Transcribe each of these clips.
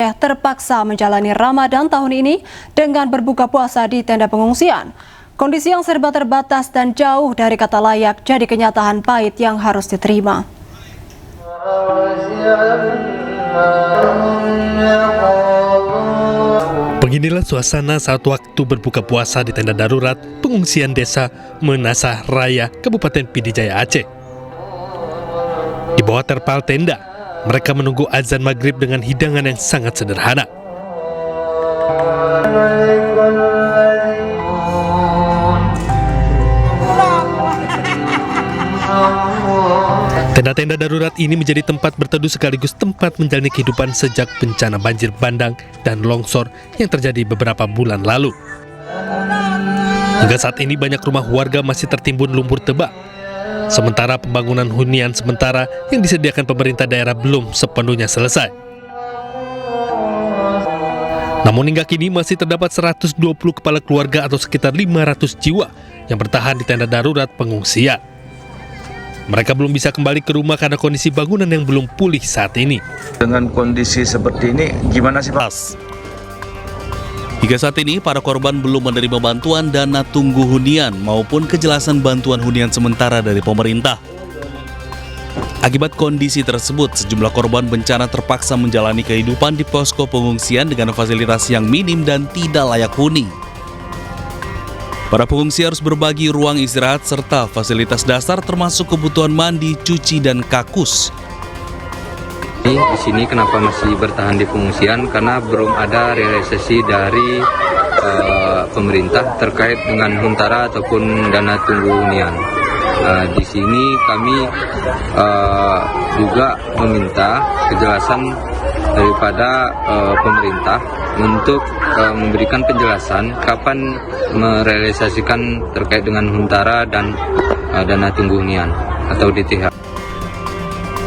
Aceh terpaksa menjalani Ramadan tahun ini dengan berbuka puasa di tenda pengungsian. Kondisi yang serba terbatas dan jauh dari kata layak jadi kenyataan pahit yang harus diterima. Beginilah suasana saat waktu berbuka puasa di tenda darurat pengungsian desa Menasah Raya, Kabupaten Pidijaya, Aceh. Di bawah terpal tenda, mereka menunggu azan maghrib dengan hidangan yang sangat sederhana. Tenda-tenda darurat ini menjadi tempat berteduh sekaligus tempat menjalani kehidupan sejak bencana banjir bandang dan longsor yang terjadi beberapa bulan lalu. Hingga saat ini banyak rumah warga masih tertimbun lumpur tebal. Sementara pembangunan hunian sementara yang disediakan pemerintah daerah belum sepenuhnya selesai. Namun hingga kini masih terdapat 120 kepala keluarga atau sekitar 500 jiwa yang bertahan di tenda darurat pengungsian. Mereka belum bisa kembali ke rumah karena kondisi bangunan yang belum pulih saat ini. Dengan kondisi seperti ini, gimana sih Pak? Hingga saat ini, para korban belum menerima bantuan dana tunggu hunian maupun kejelasan bantuan hunian sementara dari pemerintah. Akibat kondisi tersebut, sejumlah korban bencana terpaksa menjalani kehidupan di posko pengungsian dengan fasilitas yang minim dan tidak layak huni. Para pengungsi harus berbagi ruang istirahat serta fasilitas dasar termasuk kebutuhan mandi, cuci, dan kakus. Di sini kenapa masih bertahan di pengungsian? Karena belum ada realisasi dari pemerintah terkait dengan huntara ataupun dana tunggu hunian. Di sini kami juga meminta kejelasan daripada pemerintah untuk memberikan penjelasan kapan merealisasikan terkait dengan huntara dan dana tunggu hunian atau DTH.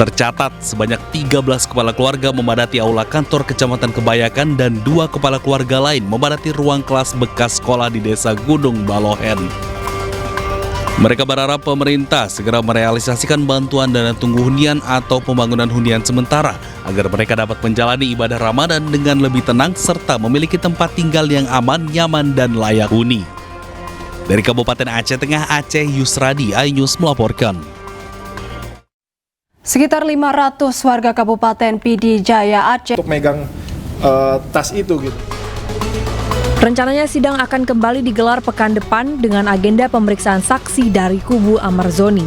Tercatat sebanyak 13 kepala keluarga memadati aula kantor Kecamatan Kebayakan dan 2 kepala keluarga lain memadati ruang kelas bekas sekolah di Desa Gunung Balohen. Mereka berharap pemerintah segera merealisasikan bantuan dana tunggu hunian atau pembangunan hunian sementara agar mereka dapat menjalani ibadah Ramadan dengan lebih tenang serta memiliki tempat tinggal yang aman, nyaman, dan layak huni. Dari Kabupaten Aceh Tengah, Aceh, Yusradi, iNews melaporkan. Sekitar 500 warga Kabupaten Pidijaya Aceh untuk megang tas itu gitu. Rencananya sidang akan kembali digelar pekan depan dengan agenda pemeriksaan saksi dari kubu Amarzoni.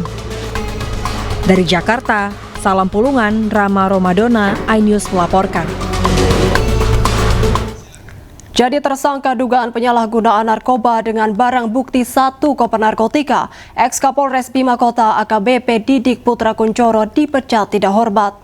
Dari Jakarta, Salam Pulungan, Rama Romadona, iNews melaporkan. Jadi tersangka dugaan penyalahgunaan narkoba dengan barang bukti 1 koper narkotika, ex-Kapolres Bima Kota AKBP Didik Putra Kuncoro dipecat tidak hormat.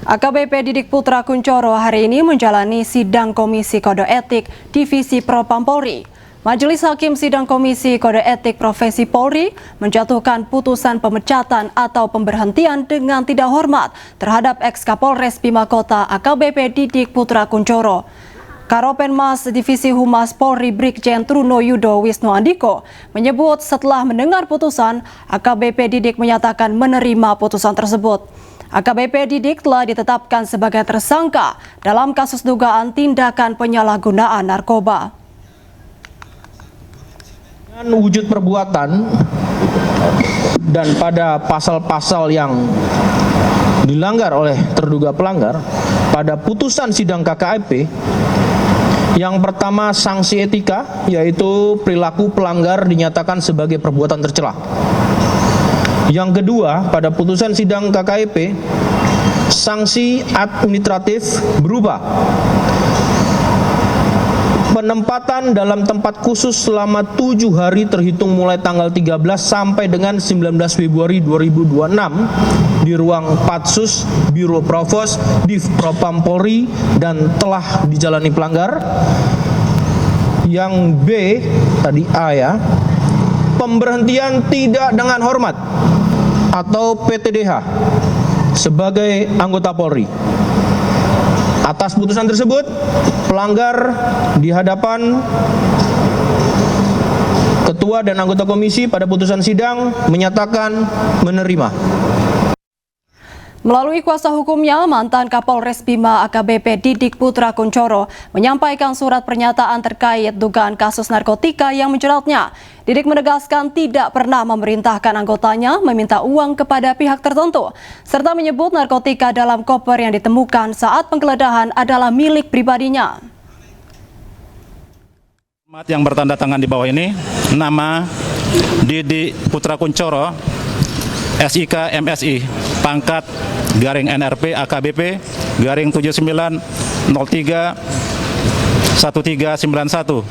AKBP Didik Putra Kuncoro hari ini menjalani sidang Komisi Kode Etik Divisi Propam Polri. Majelis Hakim Sidang Komisi Kode Etik Profesi Polri menjatuhkan putusan pemecatan atau pemberhentian dengan tidak hormat terhadap ex-Kapolres Bima Kota AKBP Didik Putra Kuncoro. Karopenmas Divisi Humas Polri Brigjen Truno Yudo Wisnu Andiko menyebut setelah mendengar putusan, AKBP Didik menyatakan menerima putusan tersebut. AKBP Didik telah ditetapkan sebagai tersangka dalam kasus dugaan tindakan penyalahgunaan narkoba. Dengan wujud perbuatan dan pada pasal-pasal yang dilanggar oleh terduga pelanggar, pada putusan sidang KKIP, yang pertama sanksi etika, yaitu perilaku pelanggar dinyatakan sebagai perbuatan tercela. Yang kedua, pada putusan sidang KKIP, sanksi administratif berupa penempatan dalam tempat khusus selama 7 hari terhitung mulai tanggal 13 sampai dengan 19 Februari 2026 di ruang Patsus Biro Provos Div Propam Polri dan telah dijalani pelanggar. Yang B, tadi A ya, pemberhentian tidak dengan hormat atau PTDH sebagai anggota Polri. Atas putusan tersebut, pelanggar di hadapan ketua dan anggota komisi pada putusan sidang menyatakan menerima. Melalui kuasa hukumnya, mantan Kapolres Bima AKBP Didik Putra Kuncoro menyampaikan surat pernyataan terkait dugaan kasus narkotika yang menjeratnya. Didik menegaskan tidak pernah memerintahkan anggotanya meminta uang kepada pihak tertentu, serta menyebut narkotika dalam koper yang ditemukan saat penggeledahan adalah milik pribadinya. Yang bertanda tangan di bawah ini, nama Didik Putra Kuncoro, SIK MSI, pangkat garing NRP AKBP garing 7903 1391.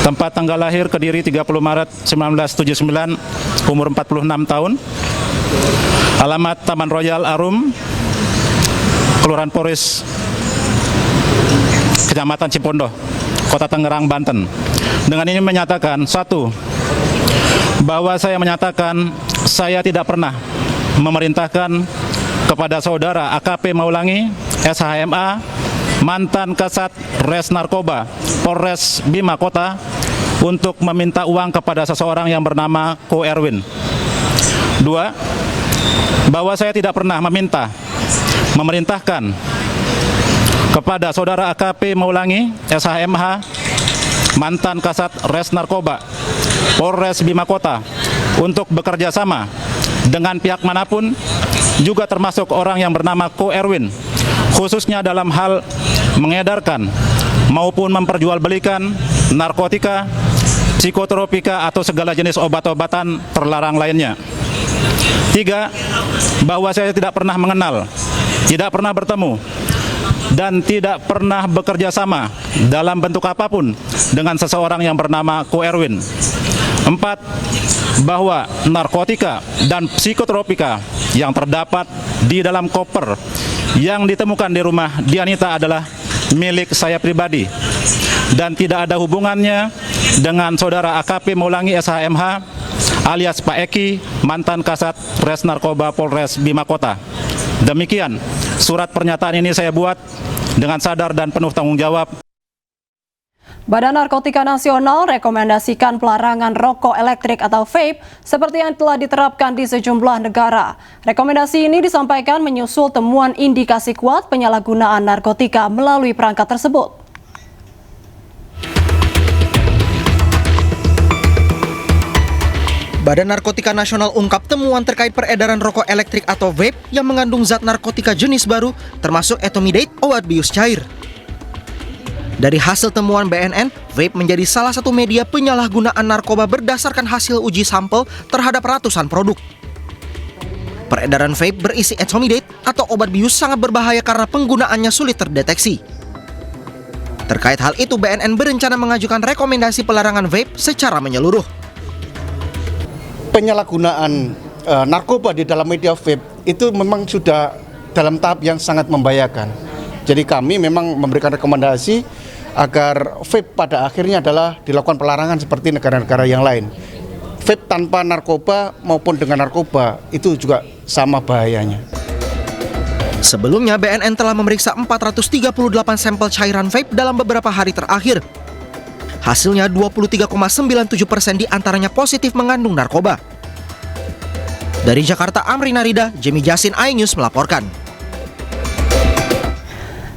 Tempat tanggal lahir Kediri 30 Maret 1979, umur 46 tahun. Alamat Taman Royal Arum, Kelurahan Poris, Kecamatan Cipondoh, Kota Tangerang, Banten. Dengan ini menyatakan, satu, bahwa saya menyatakan saya tidak pernah memerintahkan kepada saudara AKP Maulangi, SHMA, mantan Kasat Res Narkoba, Polres Bima Kota, untuk meminta uang kepada seseorang yang bernama Ko Erwin. Dua, bahwa saya tidak pernah memerintahkan kepada saudara AKP Maulangi, SHMH, mantan Kasat Res Narkoba, Polres Bima Kota, untuk bekerja sama dengan pihak manapun, juga termasuk orang yang bernama Ko Erwin, khususnya dalam hal mengedarkan maupun memperjualbelikan narkotika, psikotropika, atau segala jenis obat-obatan terlarang lainnya. Tiga, bahwa saya tidak pernah mengenal, tidak pernah bertemu, dan tidak pernah bekerja sama dalam bentuk apapun dengan seseorang yang bernama Ko Erwin. Empat, bahwa narkotika dan psikotropika yang terdapat di dalam koper yang ditemukan di rumah Dianita adalah milik saya pribadi dan tidak ada hubungannya dengan saudara AKP Maulangi SHMH alias Pak Eki, mantan Kasat Res Narkoba Polres Bima Kota. Demikian surat pernyataan ini saya buat dengan sadar dan penuh tanggung jawab. Badan Narkotika Nasional rekomendasikan pelarangan rokok elektrik atau vape seperti yang telah diterapkan di sejumlah negara. Rekomendasi ini disampaikan menyusul temuan indikasi kuat penyalahgunaan narkotika melalui perangkat tersebut. Badan Narkotika Nasional ungkap temuan terkait peredaran rokok elektrik atau vape yang mengandung zat narkotika jenis baru termasuk etomidate, obat bius cair. Dari hasil temuan BNN, vape menjadi salah satu media penyalahgunaan narkoba berdasarkan hasil uji sampel terhadap ratusan produk. Peredaran vape berisi etomidate atau obat bius sangat berbahaya karena penggunaannya sulit terdeteksi. Terkait hal itu, BNN berencana mengajukan rekomendasi pelarangan vape secara menyeluruh. Penyalahgunaan narkoba di dalam media vape itu memang sudah dalam tahap yang sangat membahayakan. Jadi kami memang memberikan rekomendasi agar vape pada akhirnya adalah dilakukan pelarangan seperti negara-negara yang lain. Vape tanpa narkoba maupun dengan narkoba itu juga sama bahayanya. Sebelumnya, BNN telah memeriksa 438 sampel cairan vape dalam beberapa hari terakhir. Hasilnya 23,97% diantaranya positif mengandung narkoba. Dari Jakarta, Amri Narida, Jemi Jasin, iNews melaporkan.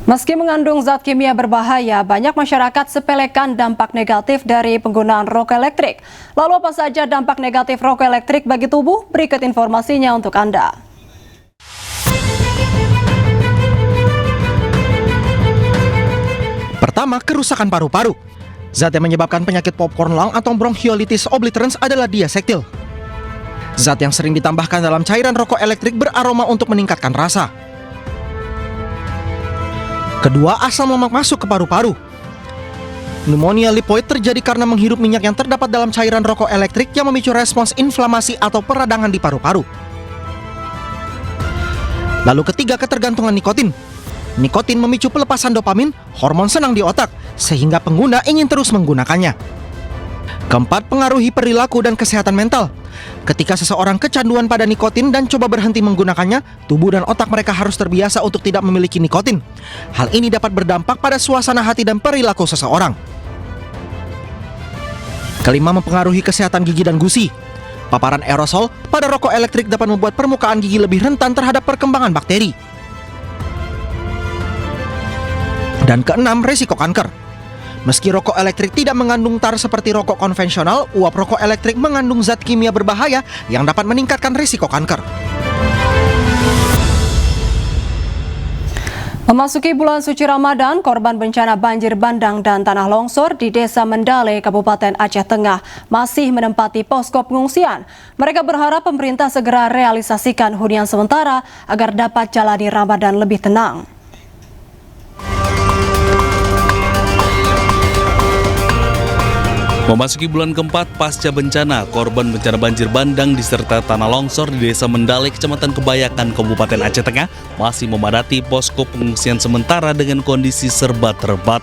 Meski mengandung zat kimia berbahaya, banyak masyarakat sepelekan dampak negatif dari penggunaan rokok elektrik. Lalu apa saja dampak negatif rokok elektrik bagi tubuh? Berikut informasinya untuk Anda. Pertama, kerusakan paru-paru. Zat yang menyebabkan penyakit popcorn lung atau bronchiolitis obliterans adalah diasetil. Zat yang sering ditambahkan dalam cairan rokok elektrik beraroma untuk meningkatkan rasa. Kedua, asam lemak masuk ke paru-paru. Pneumonia lipoid terjadi karena menghirup minyak yang terdapat dalam cairan rokok elektrik yang memicu respons inflamasi atau peradangan di paru-paru. Lalu ketiga, ketergantungan nikotin. Nikotin memicu pelepasan dopamin, hormon senang di otak, sehingga pengguna ingin terus menggunakannya. Keempat, pengaruhi perilaku dan kesehatan mental. Ketika seseorang kecanduan pada nikotin dan coba berhenti menggunakannya, tubuh dan otak mereka harus terbiasa untuk tidak memiliki nikotin. Hal ini dapat berdampak pada suasana hati dan perilaku seseorang. Kelima, mempengaruhi kesehatan gigi dan gusi. Paparan aerosol pada rokok elektrik dapat membuat permukaan gigi lebih rentan terhadap perkembangan bakteri. Dan keenam, risiko kanker. Meski rokok elektrik tidak mengandung tar seperti rokok konvensional, uap rokok elektrik mengandung zat kimia berbahaya yang dapat meningkatkan risiko kanker. Memasuki bulan suci Ramadan, korban bencana banjir bandang dan tanah longsor di Desa Mendale, Kabupaten Aceh Tengah masih menempati posko pengungsian. Mereka berharap pemerintah segera realisasikan hunian sementara agar dapat jalani Ramadan lebih tenang. Memasuki bulan keempat pasca bencana, korban bencana banjir bandang diserta tanah longsor di Desa Mendale, Kecamatan Kebayakan, Kabupaten Aceh Tengah masih memadati posko pengungsian sementara dengan kondisi serba terbatas.